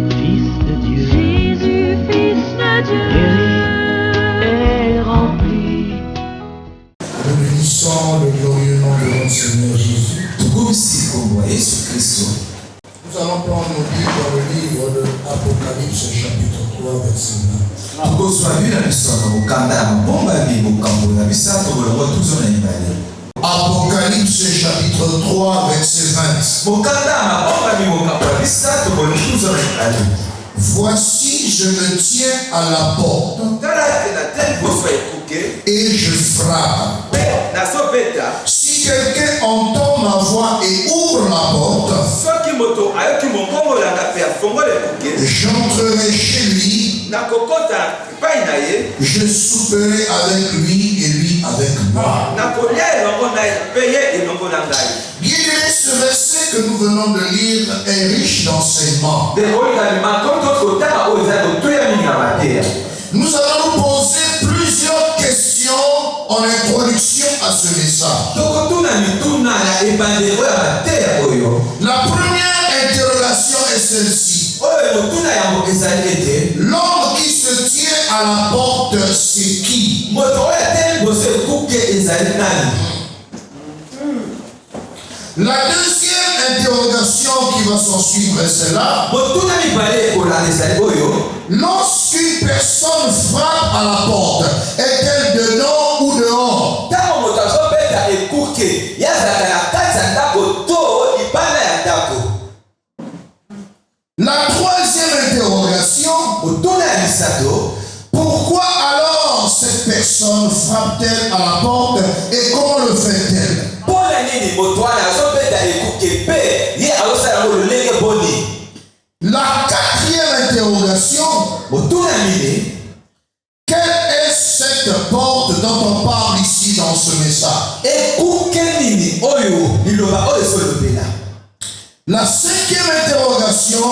Fils de Dieu, Jésus, Fils de Dieu, est rempli. Nous bénissons le glorieux nom de notre Seigneur Jésus. Nous allons prendre nos livres dans le livre de l'Apocalypse, chapitre 3, verset 20. Apocalypse, chapitre 3, verset 20. Voici, je me tiens à la porte et je frappe. Si quelqu'un entend ma voix et ouvre la porte, j'entrerai chez lui, je souperai avec lui et lui avec moi. Bien-aimé, ce verset que nous venons de lire est riche d'enseignements. Nous allons nous poser plusieurs questions en introduction à ce message. La première interrogation est celle-ci. L'homme qui se tient à la porte, c'est qui? La deuxième interrogation qui va s'en suivre est celle-là. Lorsqu'une personne frappe à la porte, est-elle dedans ou dehors? La troisième interrogation, pourquoi alors cette personne frappe-t-elle à la porte et comment le fait-elle? La quatrième interrogation, quelle est cette porte dont on parle ici dans ce message? La cinquième interrogation,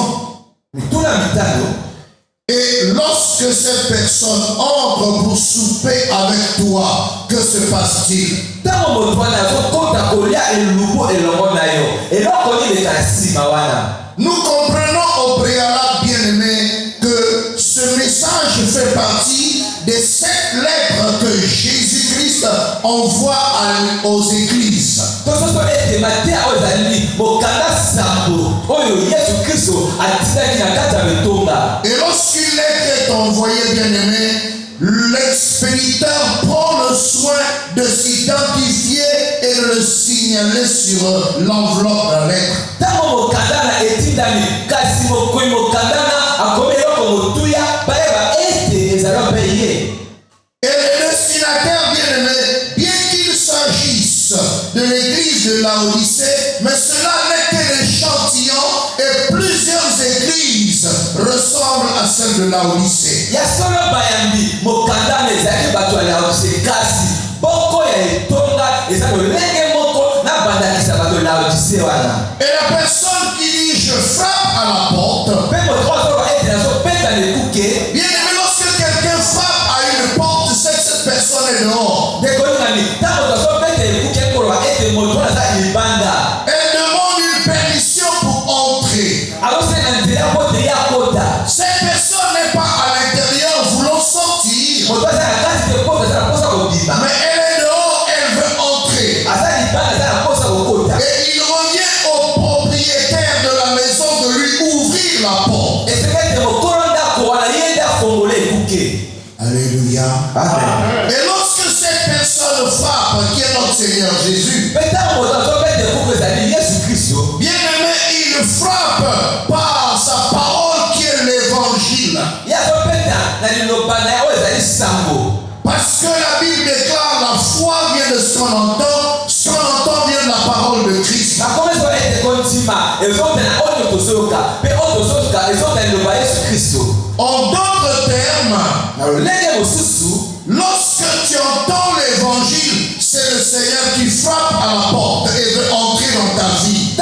et lorsque cette personne entre pour souper avec toi, que se passe-t-il? Nous comprenons au préalable, bien-aimé, que ce message fait partie des 7 lettres que Jésus-Christ envoie aux églises. Et lorsqu'une lettre est envoyée, bien-aimé, l'expéditeur prend le soin de s'identifier et de le signaler sur l'enveloppe de la lettre. Et le destinataire, bien-aimé, bien qu'il s'agisse de l'église de Laodicée, mais cela n'est que l'échantillon et plusieurs églises ressemblent à celle de Laodicée. Et la personne qui dit je frappe à la porte, bien-aimé, lorsque quelqu'un frappe à une porte, c'est que cette personne est dehors. Elle demande une permission pour entrer. Cette personne n'est pas à l'intérieur voulant sortir, mais elle est dehors, elle veut entrer. Et il revient au propriétaire de la maison de lui ouvrir la porte. Alléluia. Amen. Et lorsque cette personne frappe, qui est notre Seigneur Jésus, bien-aimé, il frappe par sa parole qui est l'évangile. Parce que la Bible déclare la foi vient de ce qu'on entend vient de la parole de Christ. En d'autres termes, lorsque tu entends l'évangile, c'est le Seigneur qui frappe à la porte et veut entrer dans ta vie.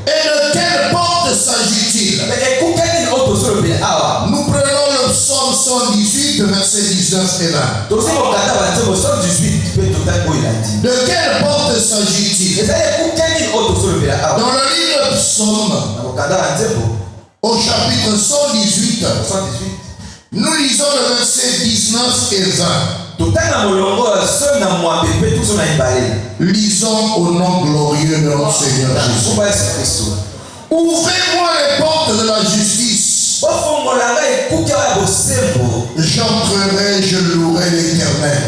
Et de quelle porte s'agit-il? Nous prenons le psaume 118, verset 19 et 20. De quelle porte s'agit-il? Dans le livre de Psaume, au chapitre 118, nous lisons le verset 19 et 20. Lisons au nom glorieux de notre Seigneur Jésus. Ouvrez-moi les portes de la justice. J'entrerai, je louerai l'Éternel.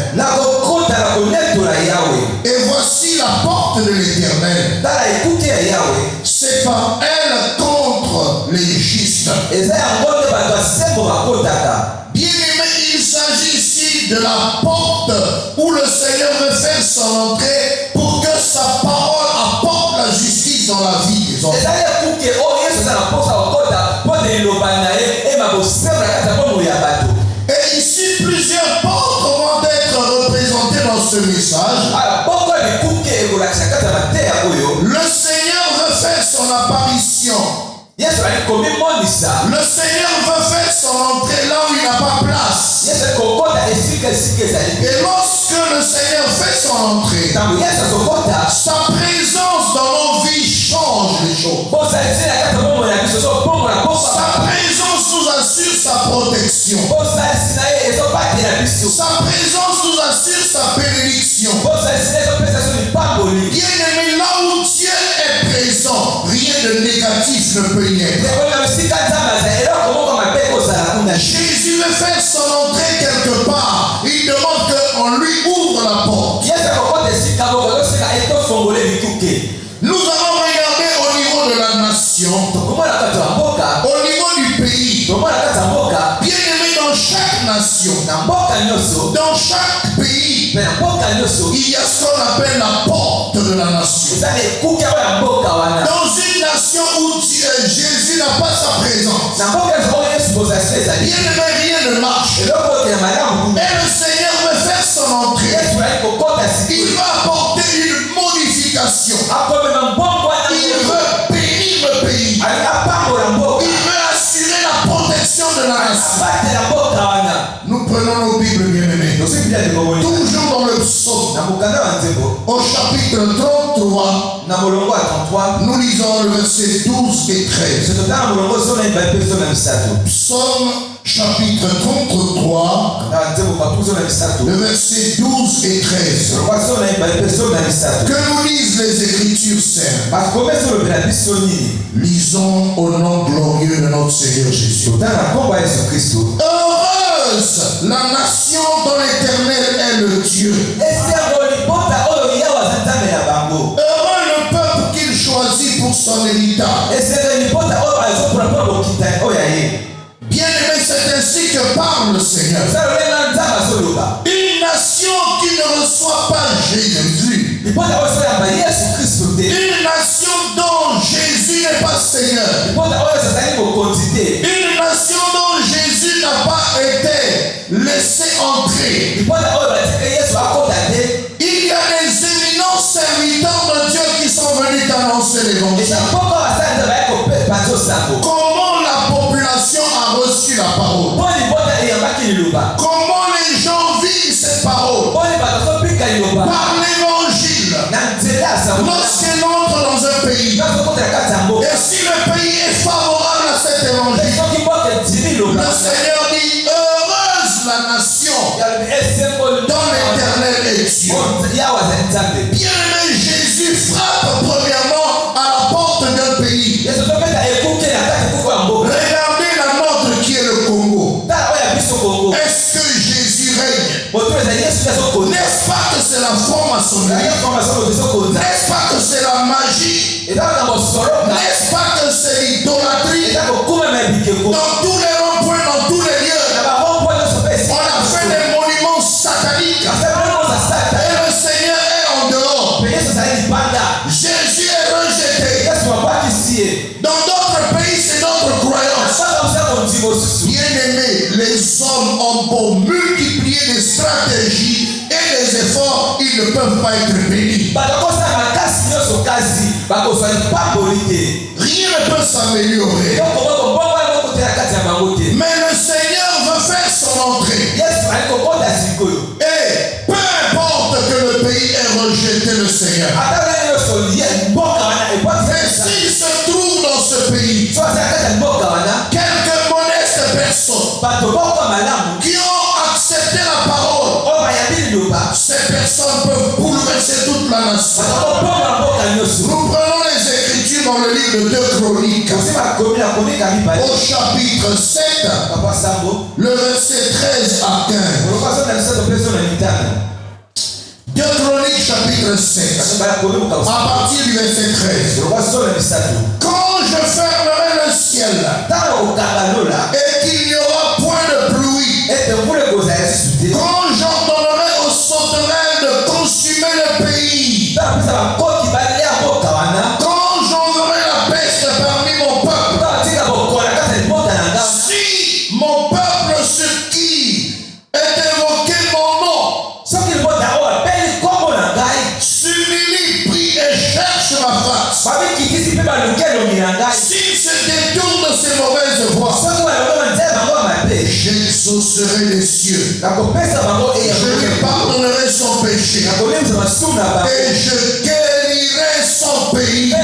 Et voici la porte de l'Éternel. C'est par elle contre les justes. Bien-aimé, il s'agit ici de la porte où le Seigneur veut faire son entrée pour que sa parole apporte la justice dans la vie des hommes. Et ici, plusieurs portes vont être représentées dans ce message. Le Seigneur veut faire son apparition. Le Seigneur veut faire son entrée là où il n'a pas place. Et lorsque le Seigneur fait son entrée, sa présence dans nos vies change les choses. Sa présence nous assure sa protection. Sa présence nous assure sa bénédiction. Bien-aimé, là où Dieu est présent, rien de négatif ne peut y être. Jésus veut faire son entrée quelque part. Il demande qu'on lui ouvre la porte. Nous allons regarder au niveau de la nation, au niveau du pays. Bien-aimé, dans chaque nation, dans chaque pays, il y a ce qu'on appelle la porte de la nation. Dans une nation où Jésus n'a pas sa présence, bien-aimé, rien ne marche. Et le Seigneur veut faire son entrée. Il va apporter une modification. Il veut bénir le pays. Il veut assurer la protection de la nation. Nous prenons nos Bibles, bien-aimés. Toujours dans le psaume, au chapitre 33, nous lisons le verset 12 et 13. Psaume chapitre 33, le verset 12 et 13. Que nous lisent les Écritures saintes. Lisons au nom glorieux de notre Seigneur Jésus. Heureuse la nation dont l'Éternel est le Dieu. Heureux le peuple qu'il choisit pour son héritage. Bien-aimé, c'est ainsi que parle le Seigneur. Une nation qui ne reçoit pas Jésus. Une nation dont Jésus n'est pas Seigneur. Une nation dont Jésus n'a pas été laissé entrer. Il y a des éminents serviteurs de Dieu qui sont venus annoncer l'évangile. Comment la population a reçu la parole? Comment les gens vivent cette parole? Par l'évangile. Lorsqu'ils entrent dans un pays, et si le pays est favorable à cet évangile, le Seigneur dit: heureuse la nation dont l'Éternel est Dieu. Bien-aimé, Jésus frappe premièrement à la porte d'un pays. Regardez la nôtre qui est le Congo. Est-ce que Jésus règne? N'est-ce pas que c'est la franc-maçonnerie? N'est-ce pas que c'est la magie? N'est-ce pas que c'est l'idolâtrie? Dans tous les ronds-points, dans tous les lieux, on a fait des monuments sataniques. Et le Seigneur est en dehors. Jésus est rejeté. Dans d'autres pays, c'est notre croyance. Bien-aimés, les hommes ont beau multiplier des stratégies et des efforts, ils ne peuvent pas être bénis. Rien ne peut s'améliorer. Mais le Seigneur veut faire son entrée. Et peu importe que le pays Seigneur. Mais s'il se trouve dans ce pays quelques modestes personnes qui ont accepté la parole, ces personnes peuvent bouleverser toute la nation. Nous prenons les Écritures dans le livre de 2 Chroniques, au chapitre 7, le verset 13 à 15. 2 Chroniques, chapitre 7, à partir du verset 13. Quand je fermerai le ciel et qu'il n'y aura point de pluie, quand j'ordonnerai aux sauterelles de consumer le pays, quand j'enverrai la peste parmi mon peuple, si mon peuple sur qui est évoqué mon nom s'humilie, prie et cherche ma face, s'il se détourne de ses mauvaises voies, j'exaucerai les cieux, je lui pardonnerai son péché et je guérirai son pays.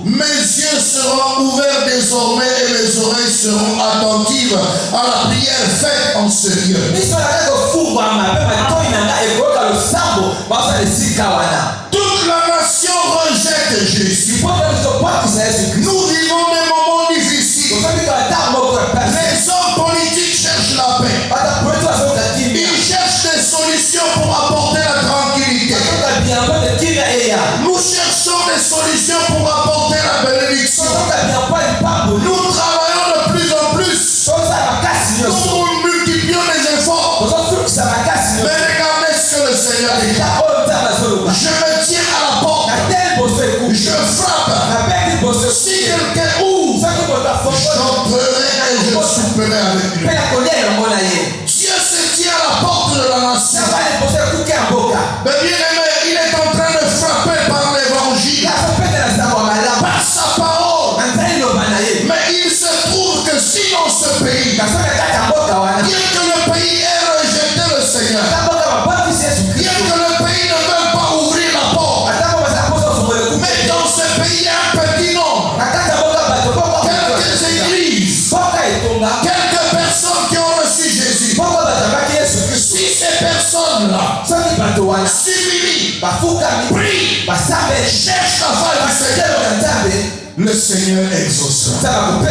Mes yeux seront ouverts désormais et mes oreilles seront attentives à la prière faite en ce lieu. Toute la nation rejette Jésus. Nous vivons des moments difficiles. Les hommes politiques cherchent la paix. Ils cherchent des solutions pour apporter la tranquillité. Nous cherchons des solutions pour apporter la bénédiction. Nous travaillons de plus en plus. Nous multiplions les efforts. Mais regardez ce que le Seigneur dit. Je me tiens à la porte. Je frappe. Si quelqu'un ouvre, j'entrerai et je souperai avec lui. Dieu se tient à la porte de la nation. Mais bien aimé, il est en train de frapper par l'évangile, par sa parole. Mais il se trouve que si dans ce pays, bien que le pays ait rejeté le Seigneur, bien que le pays ne veuille pas ouvrir la porte, mais dans ce pays il y a un petit nombre, quelques églises, quelques personnes qui ont reçu Jésus. Si ces personnes-là s'humilient, prient, cherchent la face du Seigneur, le Seigneur exaucera. Le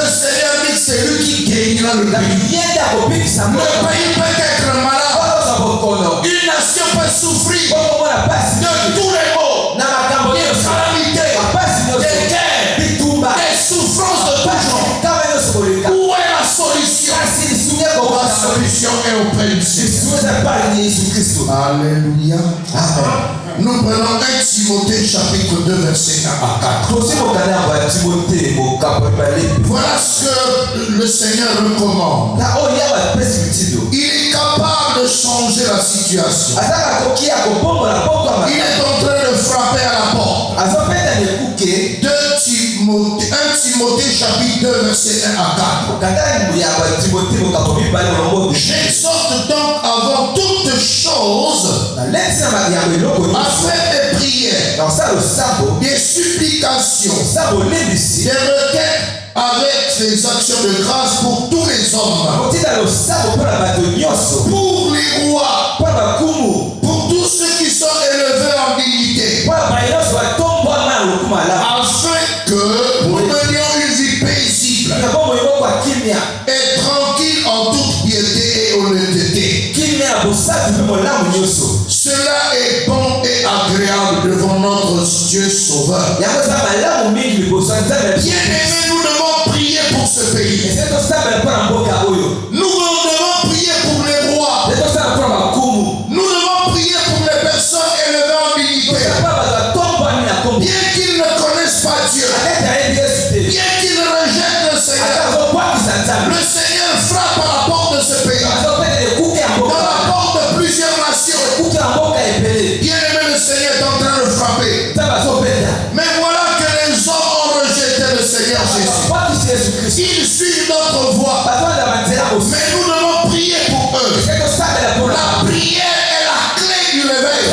Seigneur dit que c'est lui qui guérira le pays. Le pays peut être malade. Une nation peut souffrir de tous les maux, des calamités, des guerres, des souffrances de tout genre. Où est la solution? La solution est auprès du Seigneur. Alléluia. Amen. Nous prenons 1 Timothée chapitre 2 verset 1 à 4. Voilà ce que le Seigneur recommande. Il est capable de changer la situation. Il est en train de frapper à la porte. 1 Timothée chapitre 2 verset 1 à 4. J'exhorte donc avant toutes choses à faire des prières, des supplications, des requêtes avec des actions de grâce pour tous les hommes, pour les rois, pour tous ceux qui sont élevés en dignité, afin que nous menions une vie paisible et tranquille en toute piété et honnêteté. Cela est bon et agréable devant notre Dieu Sauveur. Bien-aimés, nous devons prier pour ce pays. Nous devons prier pour les rois. Nous devons prier pour les personnes élevées en dignité. Bien qu'ils ne connaissent pas Dieu, bien qu'ils rejettent le Seigneur, le Seigneur frappe à la porte de ce pays, dans la porte de plusieurs nations. Bien-aimé, le Seigneur est en train de frapper. Mais voilà que les hommes ont rejeté le Seigneur Jésus. Ils suivent notre voie. Mais nous devons prier pour eux. La prière est la clé du réveil.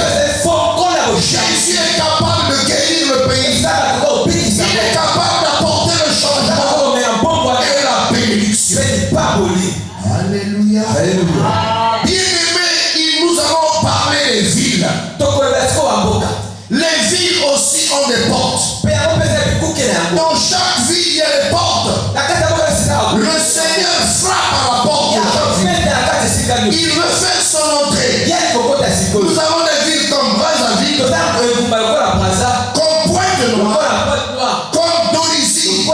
noire, comme Dolisie,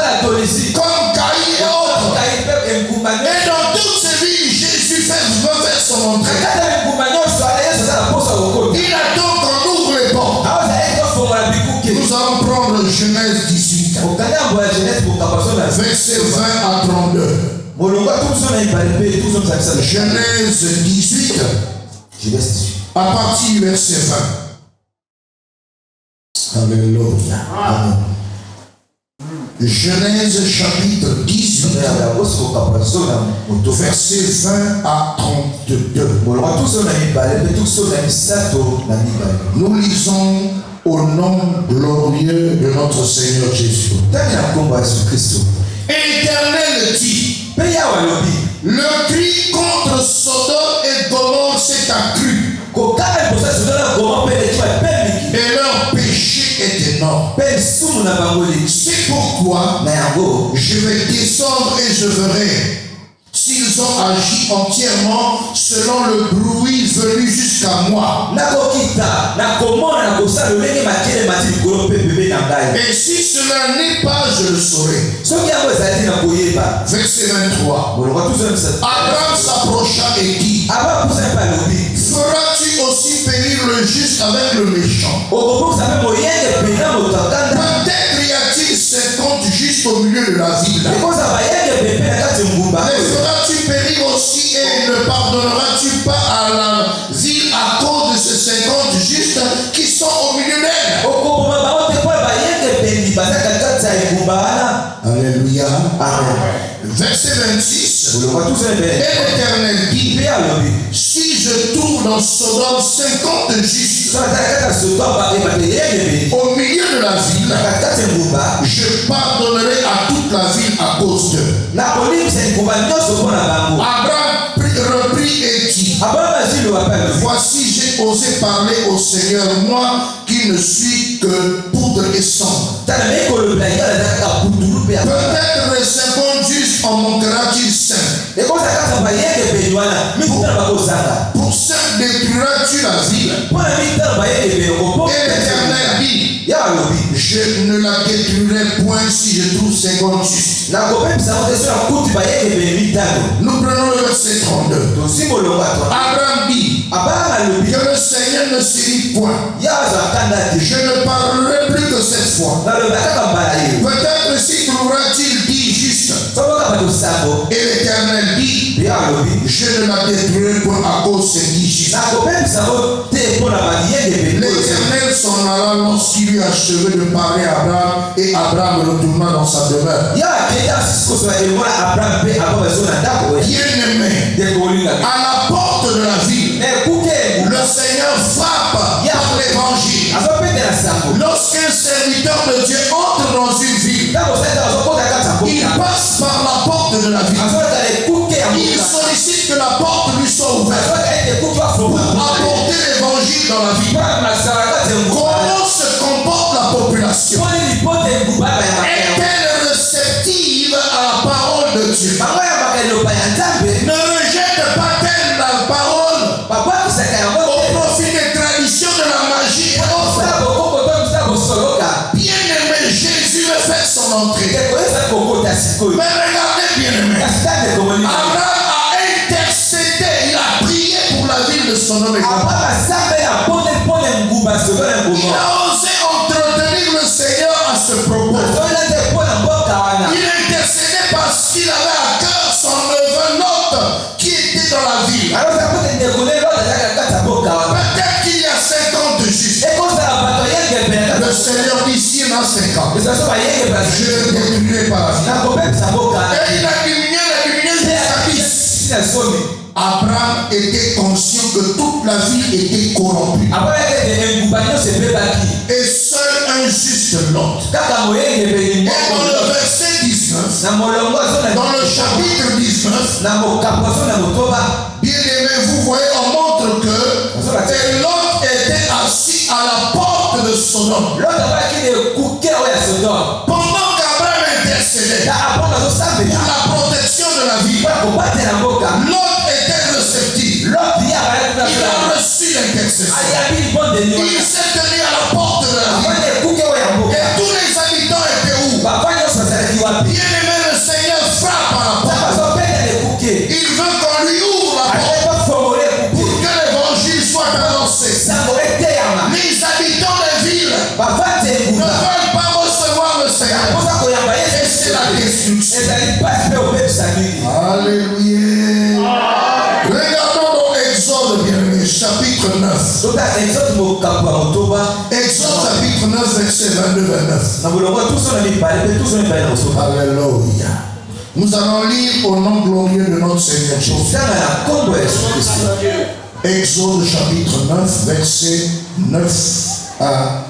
comme Caïn et autres. Et dans toutes ces villes, Jésus veut faire son entrée. Il attend qu'on ouvre les portes. Nous allons prendre Genèse 18, verset 20 à 32. Genèse 18, à partir du verset 20. Alléluia. Amen. Genèse chapitre 18, verset 20 à 32. Nous lisons au nom glorieux de notre Seigneur Jésus. Et l'Éternel dit, le cri contre Sodome et Gomorrhe s'est accru, et leur péché est énorme. C'est pourquoi je vais descendre et je verrai s'ils ont agi entièrement selon le bruit venu jusqu'à moi. Et si cela n'est pas, je le saurai. Verset 23. Abraham s'approcha et dit, feras-tu aussi périr le juste avec le méchant? Peut-être y a-t-il 50 justes au milieu de la ville. Les feras-tu périr aussi et ne pardonneras-tu pas à la ville à cause de ces 50 justes qui sont au milieu d'elle? Alléluia. Amen. Verset 26. Et l'Éternel dit, si je trouve dans Sodome 50 justes au milieu de la ville, je pardonnerai à toute la ville à cause d'eux. Abraham reprit et dit, voici j'ai osé parler au Seigneur, moi qui ne suis que poudre et sang. Peut-être les 50 justes en manquera-t-il 5. Pour 5 détruiras-tu la ville. Et l'Éternel dit, je ne la détruirai point si je trouve 50 justes. Nous prenons le verset 32. Abraham dit, que le Seigneur ne s'irrite point. Je ne parlerai plus que cette fois. Peut-être s'y trouvera-t-il 10 justes. Et l'Éternel dit, je ne la détruirai point à cause de ces 10 justes. L'Éternel s'en alla lorsqu'il eut achevé de parler à Abraham, et Abraham retourna dans sa demeure. Bien-aimé, à la porte de la ville, le Seigneur frappe par l'évangile. Lorsqu'un serviteur de Dieu entre dans une ville, il passe par la porte de la ville. Il sollicite que la porte lui soit ouverte pour apporter l'évangile dans la ville. Comment se comporte la population? Est-elle réceptive à la parole de Dieu? Ne rejette pas-elle la parole au profit des traditions de la magie et autres? Bien-aimé, Jésus veut faire son entrée. Mais regardez, bien-aimé, Abraham a intercédé, il a prié pour la ville de Sodome et Gomorrhe. Il a osé entretenir le Seigneur à ce propos. Il intercédait parce qu'il avait à cœur son neveu Lot qui était dans la ville. Peut-être qu'il y a 50 justes. Le Seigneur dit, s'il y en a 50, je le détruirai par la ville. Et il a diminué jusqu'à 10. Abraham était conscient que toute la ville était corrompue. Et seul un juste Lot. Et dans le verset 19, dans le chapitre 19, bien aimé, vous voyez, on montre que Lot était assis à la porte de Sodome. Pendant qu'Abraham intercédait pour la protection de la ville, Lot était réceptif. Il a reçu l'intercession. Il s'est tenu à la porte de la ville. Et tous les Exode chapitre 9, verset 22-29. Alléluia. Nous allons lire au nom glorieux de notre Seigneur Jésus. Exode chapitre 9, verset 9 à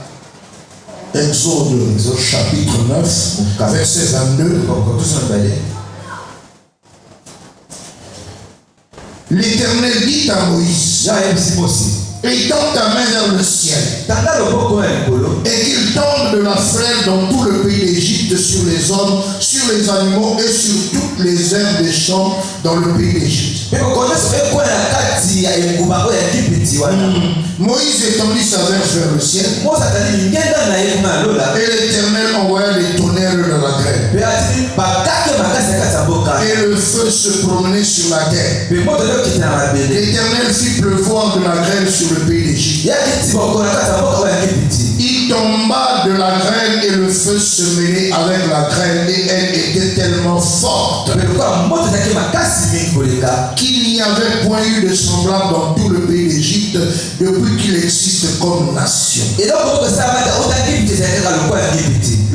Exode chapitre 9, verset 22. L'Éternel dit à Moïse, étends ta main vers le ciel et qu'il tombe de la frêle dans tout le pays d'Égypte sur les hommes, sur les animaux et sur toutes les herbes des champs dans le pays d'Égypte. Moïse étendit sa verge vers le ciel et l'Éternel envoya les tonnerres de la grêle et le feu se promenait sur la terre. L'Éternel fit pleuvoir de la grêle sur le pays d'Égypte. Il tomba de la grêle et le feu se mêlait avec la grêle et elle était tellement forte qu'il n'y avait point eu de semblable dans tout le pays d'Égypte depuis qu'il existe comme nation.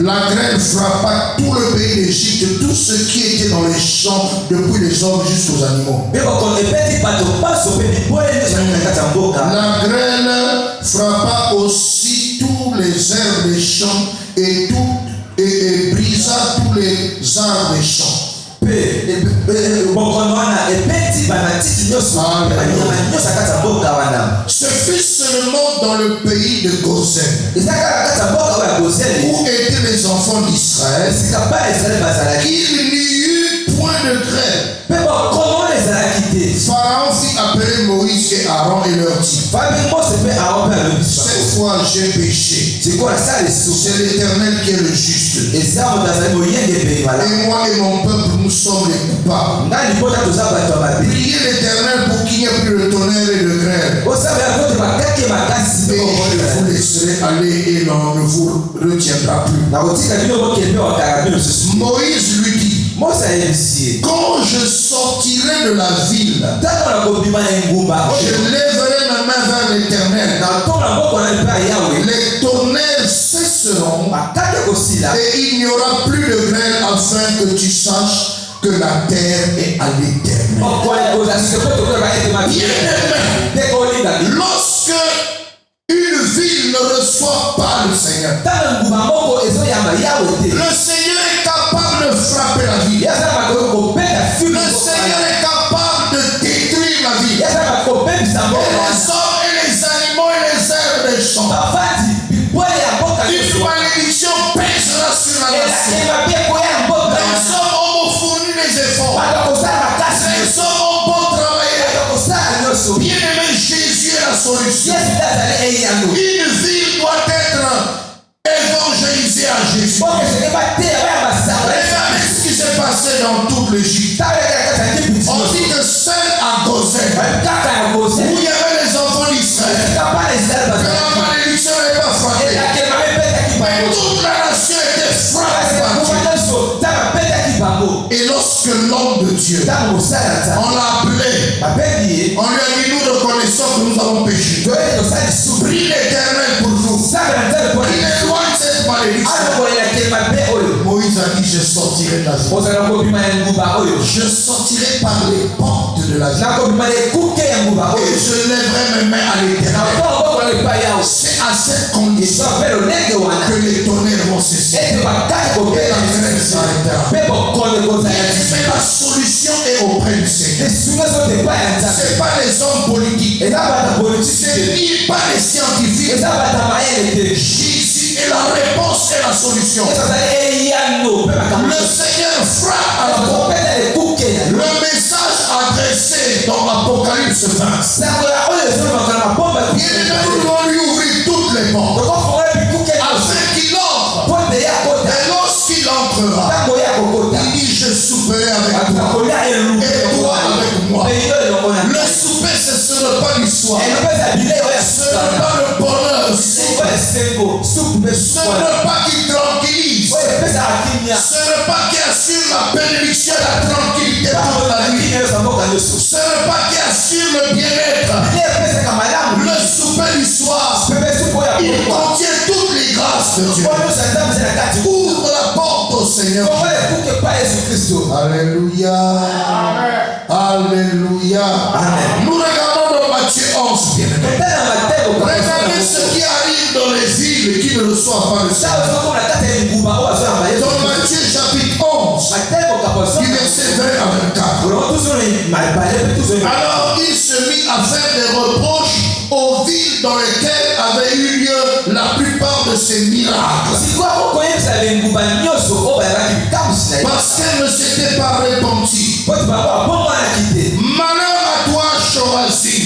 La grêle frappa tout le pays d'Égypte, tout ce qui était dans les champs, depuis les hommes jusqu'aux animaux. La grêle frappa aussi tous les herbes des champs et brisa tous les arbres des champs. Ce fut seulement dans le pays de Gosen où étaient les enfants d'Israël qu'il n'y eut point de grêle. Pharaon fit appeler Moïse et Aaron et leur dit, cette fois j'ai péché. C'est l'Éternel qui est le juste. Et moi et mon peuple, nous sommes les coupables. Priez l'Éternel pour qu'il n'y ait plus de tonnerre et de grêle. Et je vous laisserai aller et l'on ne vous retiendra plus. Moïse lui dit, quand je sortirai de la ville, je lèverai ma main vers l'Éternel. Les tonnerres cesseront et il n'y aura plus de grêle afin que tu saches que la terre est à l'Éternel. Lorsque une ville ne reçoit pas le Seigneur, le Seigneur est capable de frapper la ville. Le Seigneur est capable de détruire la ville. Et les hommes et les animaux et les herbes des champs. Une malédiction pèsera sur la nation. Les hommes ont fourni les efforts. Les hommes ont beau travailler. Bien-aimé, Jésus est la solution. Une ville doit être évangélisée à Jésus. Regardez ce qui s'est passé dans toute l'Égypte. On dit que seul à Gosen, où il y avait les enfants d'Israël, que la malédiction n'avait pas frappé. Mais toute la nation était frappée par Dieu. Et lorsque l'homme de Dieu, on l'a appelé, on lui a dit, nous reconnaissons que nous avons péché. Prie l'Éternel pour nous. Il éloigne cette malédiction. Moïse a dit, je sortirai de la ville. Je sortirai par les portes de la ville. Et je lèverai mes mains à l'Éternel. C'est à cette condition que les tonnerres vont cesser. Et la grêle s'arrêtera. Mais la solution est auprès du Seigneur. Ce n'est pas les hommes politiques. Ce n'est pas les scientifiques. Jésus est la réponse et la solution. Le Seigneur frappe à la porte. Le message adressé dans l'Apocalypse 20. Nous devons lui ouvrir toutes les portes afin qu'il entre. Et lorsqu'il entrera, il dit, je souperai avec toi et toi avec moi. Le souper, ce ne sera pas du soir. Ce n'est pas le bonheur. Ce n'est pas qui tranquillise. Ce n'est pas qui assure la bénédiction et la tranquillité toute la vie. Ce n'est pas qui assure le bien-être. Le souper du soir, contient toutes les grâces de Dieu. Ouvre la porte au Seigneur. Alléluia. Alléluia. Nous regardons dans Matthieu 11. Regardez ce qui arrive dans les villes qui ne reçoivent pas le Seigneur. Dans Matthieu chapitre 11, du verset 20 à 24. Alors il se mit à faire des reproches aux villes dans lesquelles avaient eu lieu la plupart de ces miracles. Parce qu'elles ne s'étaient pas repenties. Malheur à toi, Chorazin.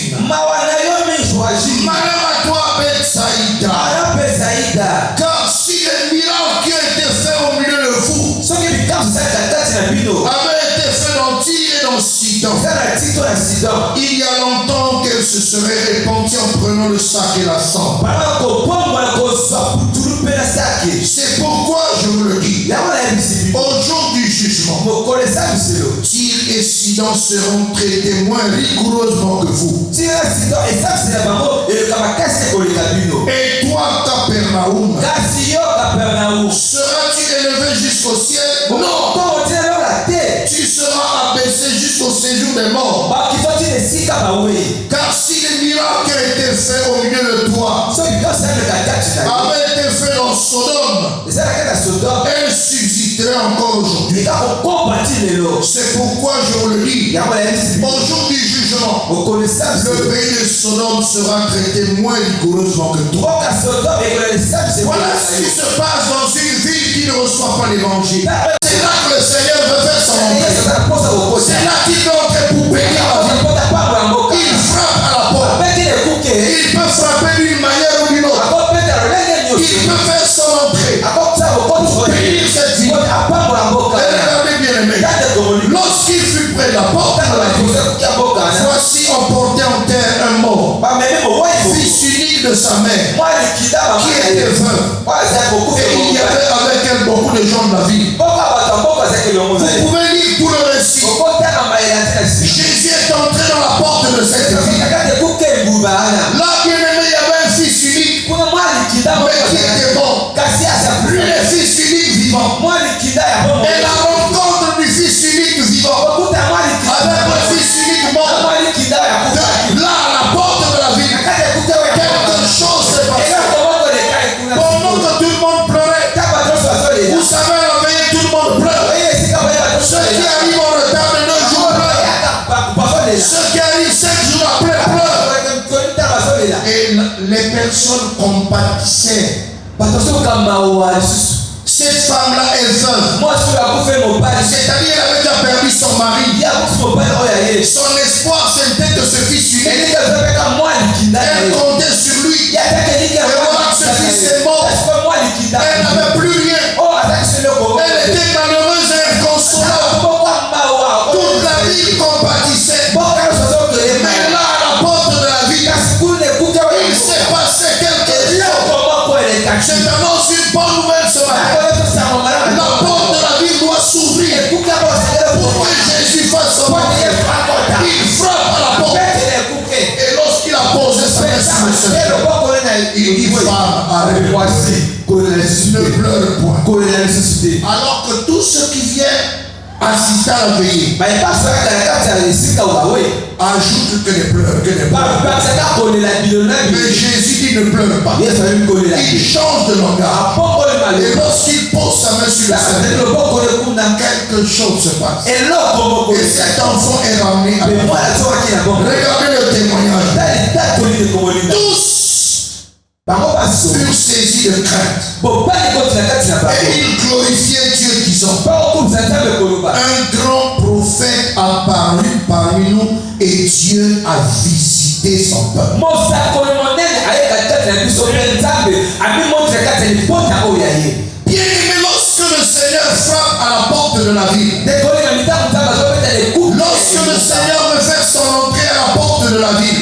Malheur à toi, Bethsaïda. Car si les miracles qui ont été faits au milieu de vous avaient été faits dans Tyr et dans Sidon, il y a longtemps qu'elles se seraient répandues en prenant le sac et la cendre. C'est pourquoi je vous le dis, au jour du jugement, Tyr et Sidon seront traités moins rigoureusement que vous. Et toi, Capernaum, seras-tu élevé jusqu'au ciel? Non. Tu seras abaissé jusqu'au séjour des morts. Car si les miracles qui ont été faits au milieu de toi avaient été faits dans Sodome, elles subsisteraient encore aujourd'hui. C'est pourquoi je vous le dis, au jour du jugement, le pays de Sodome sera traité moins rigoureusement que toi. Voilà ce qui se passe dans une ville qui ne reçoit pas l'évangile. C'est là que le Seigneur veut faire son entrée. C'est là qu'il veut entrer pour bénir la vie. Il frappe à la porte. Il peut frapper d'une manière ou d'une autre. Il peut faire son entrée pour bénir cette vie. Et regardez bien aimé, lorsqu'il fut près de la porte, voici on portait en terre un mort, fils unique de sa mère, qui était veuve. Et il y avait avec elle beaucoup de gens de la ville. Vous pouvez lire tout le récit. Jésus est entré dans la porte de cette ville. Là, bien aimé, il y avait un fils unique, mais qui était mort. Lui, le fils unique vivant. Et la rencontre du fils unique vivant avec le fils unique mort. Là, à la porte de la ville, quelque chose s'est passé. Pendant que tout le monde pleurait, vous savez, la veille, tout le monde pleure. Ceux qui arrivent en retard de 2 jours pleurent. Ceux qui arrivent 5 jours après pleurent. Et les personnes compatissaient. Cette femme-là est veuve. C'est-à-dire qu'elle avait déjà perdu son mari. Son espoir, c'était que ce fils unique. Elle comptait sur lui. Et voilà que ce fils est mort. Elle n'avait plus rien. Elle était malheureuse et inconsolable. Toute la ville compatissait. Mais là, à la porte de la ville, il s'est passé quelque chose. Je t'annonce une bonne nouvelle ce matin. La porte de la ville doit s'ouvrir pour que Jésus fasse son entrée. Il frappe à la porte. Et lorsqu'il a posé sa main sur le Seigneur, il dit, femme, arrête-toi. Ne pleure point. Alors que tous ceux qui viennent assister à la veillée ajoute que les pleurs, mais Jésus dit ne pleure pas. Il change de langage. Et lorsqu'il pose sa main sur le Seigneur, quelque chose se passe. Et cet enfant est ramené à la vie. Regardez le témoignage. Tous furent saisis de crainte. Et ils glorifiaient Dieu disant, un grand prophète apparu parmi nous et Dieu a visité son peuple. Bien aimé, lorsque le Seigneur frappe à la porte de la ville, lorsque le Seigneur veut faire son entrée à la porte de la ville,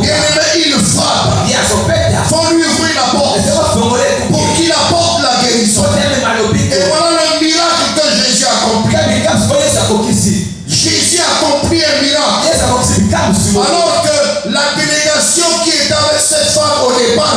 bien aimé, il frappe. Faut lui ouvrir la porte pour qu'il apporte la guérison. Et voilà le miracle que Jésus accomplit. Jésus accomplit un miracle. Alors que la délégation qui est avec cette femme au départ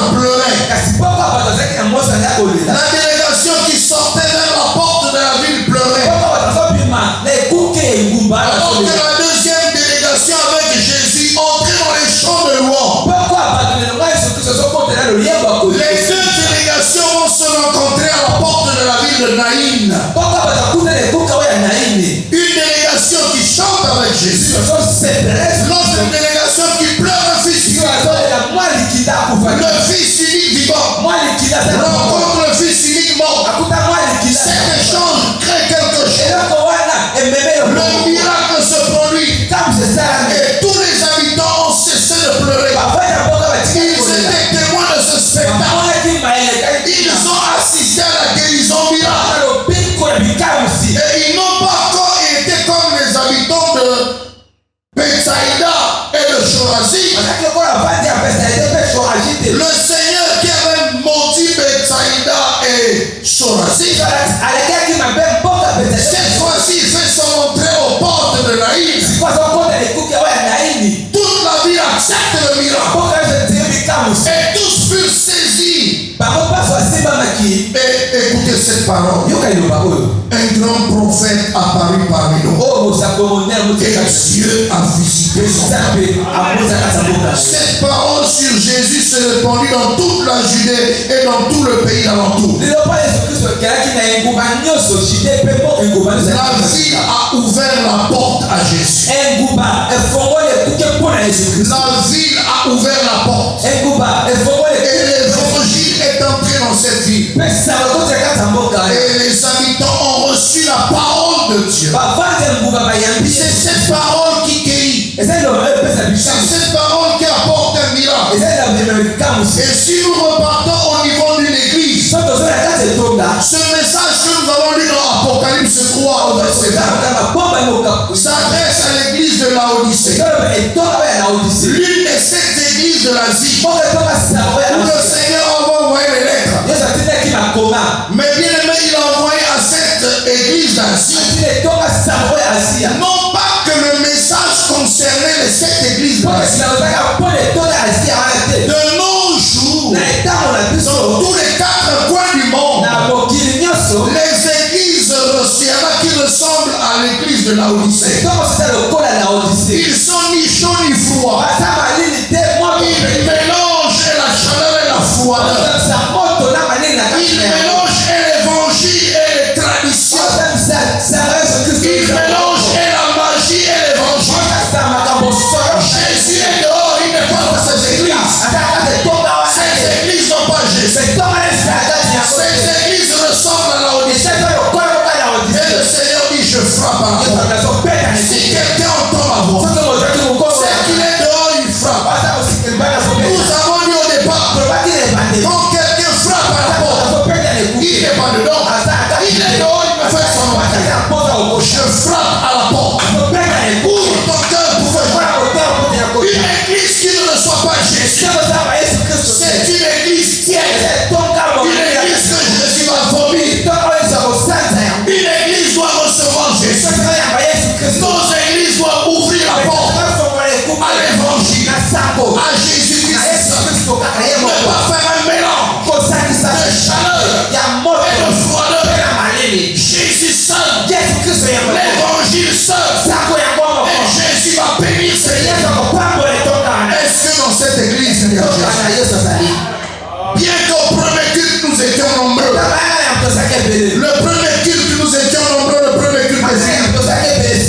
rencontre le fils uniquement. Cet échange crée quelque chose. Le miracle se produit. Et tous les habitants ont cessé de pleurer. Ils étaient témoins de ce spectacle. Ils ont assisté à la guérison miracle. Et ils n'ont pas encore été comme les habitants de Bethsaïda et de Chorazin. Le Seigneur qui avait maudit Bethsaïda et Chorazin, cette fois-ci, il fait son entrée aux portes de Naïm. Toute la ville accepte le miracle. Et tous furent saisis. Et écoutez cette parole. Un grand prophète apparut parmi nous. Et Dieu a visité son peuple. Cette parole sur Jésus se répandit dans toute la Judée et dans tout le pays d'alentour. La ville a ouvert la porte à Jésus. La ville a ouvert la porte. Et l'évangile est entré dans cette ville. Et les habitants ont reçu la parole de Dieu. C'est cette parole qui guérit. C'est cette parole qui apporte un miracle. Et si nous repartons au niveau d'une église, ce message que nous avons lu dans Apocalypse 3 au verset 20 s'adresse à l'église de Laodicée. L'une des 7 églises de l'Asie où le Seigneur a envoyé les lettres. Mais bien aimé, il a envoyé à cette église d'Asie. Non pas que le message concernait les 7 églises d'Asie. De nos jours, dans tous les 4 coins du monde, les églises reçoivent qui ressemblent à l'église de Laodicée. Ils sont ni chauds ni froids. Ils mélangent la chaleur et la froideur. Ils mélangent l'évangile et les traditions. Ils mélangent la magie et l'évangile. Jésus est dehors, il n'est pas dans ces églises. Ces églises n'ont pas Jésus. Ces églises ressemblent à Laodicée. Et le Seigneur dit, je frappe à la porte. Si quelqu'un entend ma voix, c'est qu'il est dehors, il frappe. Nous avons dit au départ, quand quelqu'un frappe à la porte, il n'est pas dedans. Il est dehors, il me fait son entrée. Je frappe à la porte. Ouvre ton cœur pour faire. Une église qui ne reçoit pas Jésus, c'est une église tiède. Une église que Jésus va vomir. Une église doit recevoir Jésus. Nos églises doivent ouvrir la porte à l'évangile, à Jésus-Christ. Ne pas faire un mélange de chaleur et de froideur. Jésus seul, l'évangile seul. Et Jésus va bénir ses liens. Est-ce que dans cette église, il y a Jésus? Bien qu'au premier culte, nous étions nombreux. Le premier culte, nous étions nombreux. Le premier culte des îles.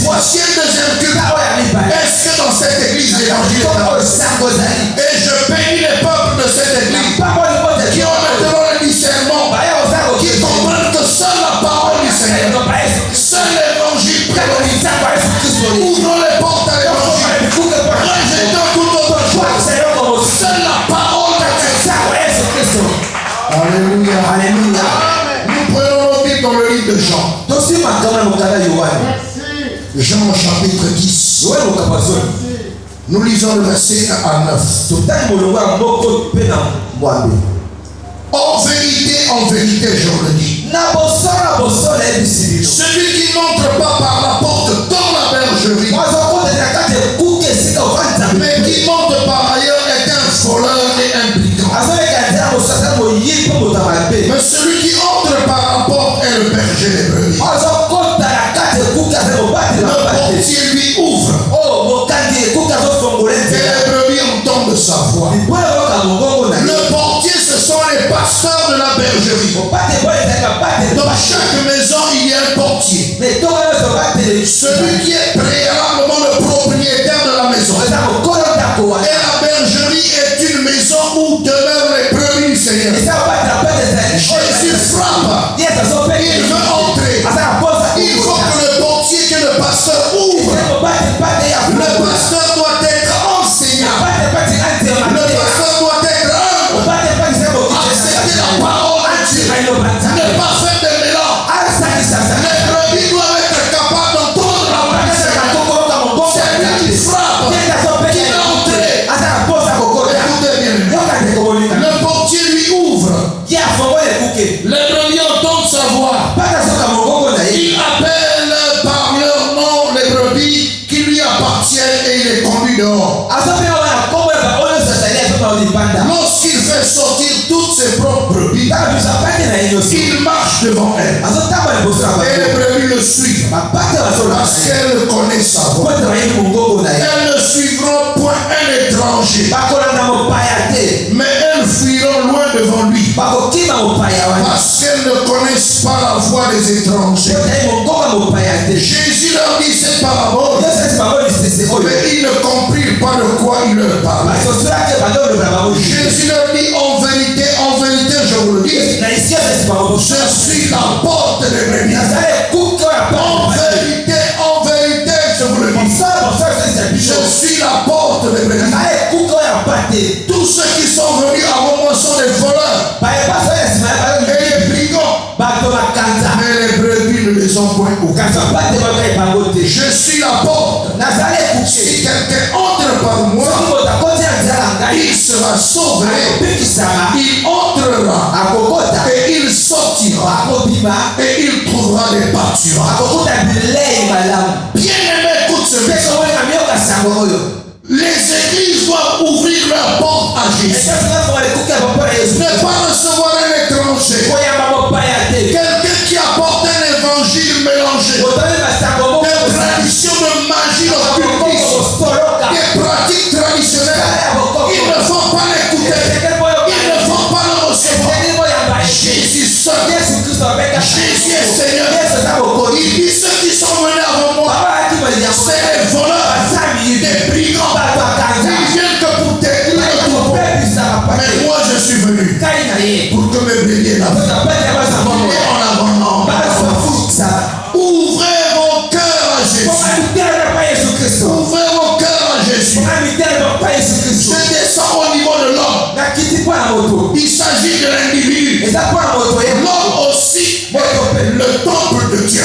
Voici un deuxième culte. Est-ce que dans cette église, l'évangile est là? Et je bénis les peuples de cette église qui ont maintenant le discernement, qui comprennent que seule la parole du Seigneur, seul l'évangile prédomine. Ouvrons les portes à l'évangile. Rejetons tout autre chose. Seule la parole de Dieu. Alléluia. Nous prenons nos Bibles dans le livre de Jean. Jean chapitre 10. Nous lisons le verset 1 à 9. En vérité, je vous le dis. Celui qui n'entre pas par la porte dans la bergerie, mais qui monte par ailleurs est un voleur et un brigand. Mais celui qui entre par la porte est le berger des brebis. Le portier lui ouvre. Et les brebis entendent sa voix. Le portier, ce sont les pasteurs de la bergerie. Dans chaque maison, il y a un portier. Celui qui est préalablement le propriétaire de la maison. Et la bergerie est une maison où demeurent les brebis du Seigneur. frappe. Il veut entrer. Il faut que le portier, que le pasteur ouvre. Le pasteur doit être enseignant. Le pasteur doit être humble. Accepter la parole de Dieu. Ne pas faire de mélange. Les brebis doivent être capables d'entendre la parole. C'est lui qui frappe, qui est entré. Écoutez bien. Le portier lui ouvre. Les brebis entendent sa voix. Il appelle par leur nom les brebis qui lui appartiennent et il les conduit dehors. Lorsqu'il fait sortir toutes ses propres brebis, il marche devant elles. Et les brebis le suivent parce qu'elles connaissent sa voix. Elles ne suivront point un étranger, mais elles fuiront loin devant lui parce qu'elles ne connaissent pas la voix des étrangers. Jésus leur dit cette parabole, mais ils ne comprirent pas de quoi il leur parlait. Jésus leur dit en vérité, je vous le dis, je suis la porte des brebis. En vérité, je vous le dis, je suis la porte des brebis. Tous ceux qui sont venus avant moi sont des voleurs et des brigands, mais les brebis ne les ont point ouverts. Je suis la porte. Si quelqu'un entre par moi, il sera sauvé, il entrera et il sortira et il trouvera des pâturages. Bien-aimé, écoute ce message. Les églises doivent ouvrir leurs portes à Jésus. Ne pas recevoir un étranger, quelqu'un qui apporte un évangile mélangé, des traditions de magie occultiste, des pratiques traditionnelles. Ils ne font pas l'écouter, ils ne font pas le recevoir. Jésus seul, Jésus est Seigneur. Il dit ceux qui sont venus avant moi, c'est les voleurs, des brigands. Ils viennent que pour t'aider. Mais moi je suis venu pour que mes brebis aient la vie. Et en avant. Ouvrez vos cœurs à Jésus. Ouvrez vos cœurs à Jésus. Je descends au niveau de l'homme. Il s'agit de l'individu. L'homme aussi est le temple de Dieu.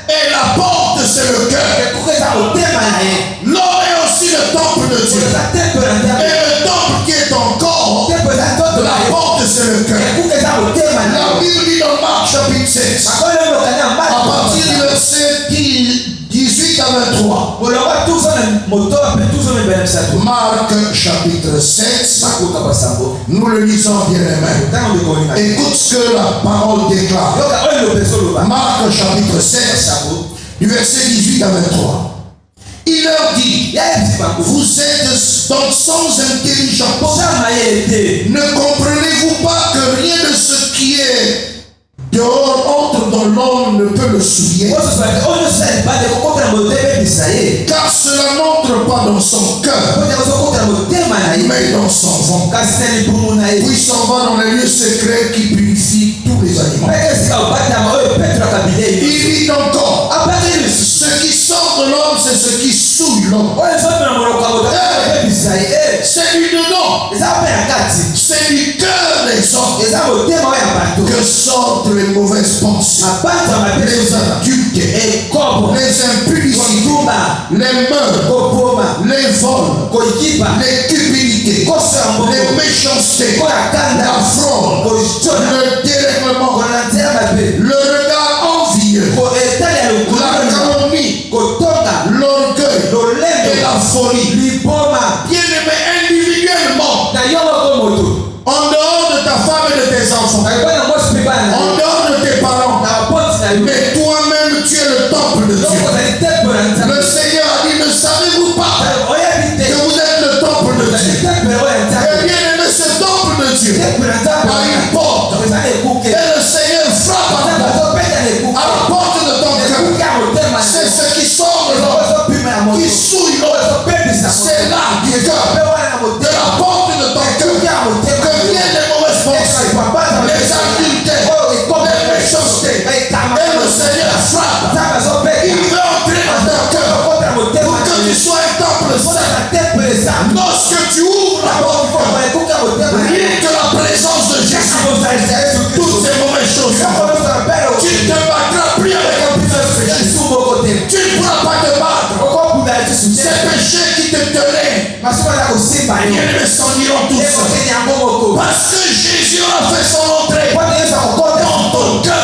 Et la porte c'est le cœur. L'homme est aussi le temple de Dieu. Et le temple qui est encore, la porte c'est le cœur. La Bible dit dans Marc chapitre 16, à partir du verset 18 à 23. Marc chapitre 7, nous le lisons bien aimé. Écoute ce que la parole déclare. Marc chapitre 7, du verset 18 à 23. Il leur dit, vous êtes donc sans intelligence. Ne comprenez-vous pas que rien de ce qui est dehors entre dans l'homme ne peut le souiller? Car cela n'entre pas dans son cœur, mais dans son ventre. Puis s'en va dans les lieux secrets qui purifient tous les animaux. Il dit encore, ce qui sort de l'homme, c'est ce qui souille l'homme. C'est du dedans, c'est du cœur des hommes que sortent les mauvaises pensées, les adultères, les impudicités, les meurtres, les vols, les cupidités, les méchancetés, la fraude, le dérèglement, le regard envieux, la calomnie, l'orgueil et la folie. Bien-aimé, individuellement, en dehors de ta femme et de tes enfants, en dehors de tes parents, mais toi-même tu es le temple de Dieu. Le Seigneur a dit, ne savez-vous pas que vous êtes le temple de Dieu? Et bien aimé, ce temple de Dieu a une porte, et le Seigneur frappe à la porte de ton cœur. C'est ce qui sort de l'homme, qui souille l'homme. C'est là du cœur, de la porte de ton cœur, que viennent les mauvaises pensées. Lorsque tu ouvres la porte du cœur, rien que la présence de Jésus, toutes ces mauvaises choses, tu ne te battras plus avec un puissant péché. Tu ne pourras pas te battre. Ces péchés qui te tenaient, bien s'en iront tous. Parce que Jésus a fait son entrée dans ton cœur.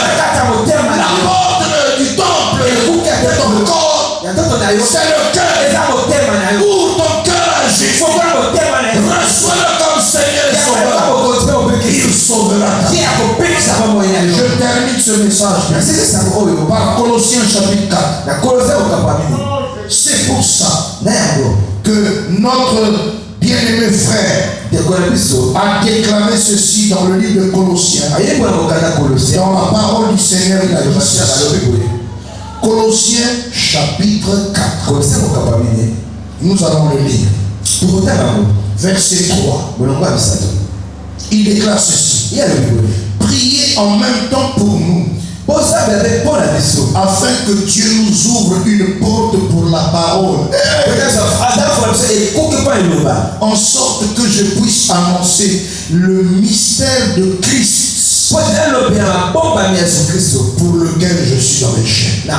La porte du temple de ton corps, c'est le cœur. Ouvre ton cœur à Jésus. Reçois-le comme Seigneur et Sauveur. Il sauvera ta vie. Je termine ce message par Colossiens chapitre 4. C'est pour ça que notre bien-aimé frère a déclaré ceci dans le livre de Colossiens. Dans la parole du Seigneur, il a dit ceci. Colossiens chapitre 4. Nous allons le lire. Verset 3. Il déclare ceci. Priez en même temps pour nous, afin que Dieu nous ouvre une porte pour la parole, en sorte que je puisse annoncer le mystère de Christ, pour lequel je suis dans les chaînes.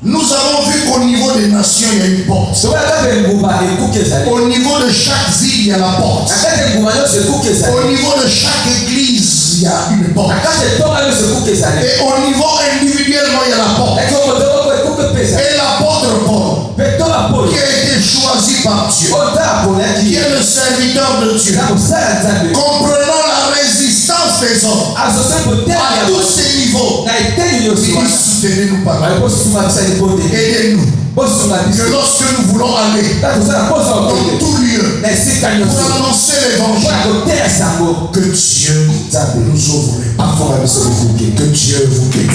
Nous avons vu qu'au niveau des nations, il y a une porte. Au niveau de chaque ville, il y a la porte. Au niveau de chaque église, il y a une porte. Et au niveau individuellement, il y a la porte. Et l'apôtre Paul, qui a été choisi par Dieu, qui est le serviteur de Dieu, comprenant la résistance des hommes à tous ces niveaux, il dit soutenez-nous par là. Aidez-nous. Que lorsque nous voulons aller dans tout lieu pour annoncer l'évangile, que Dieu nous ouvre. Que Dieu vous bénisse.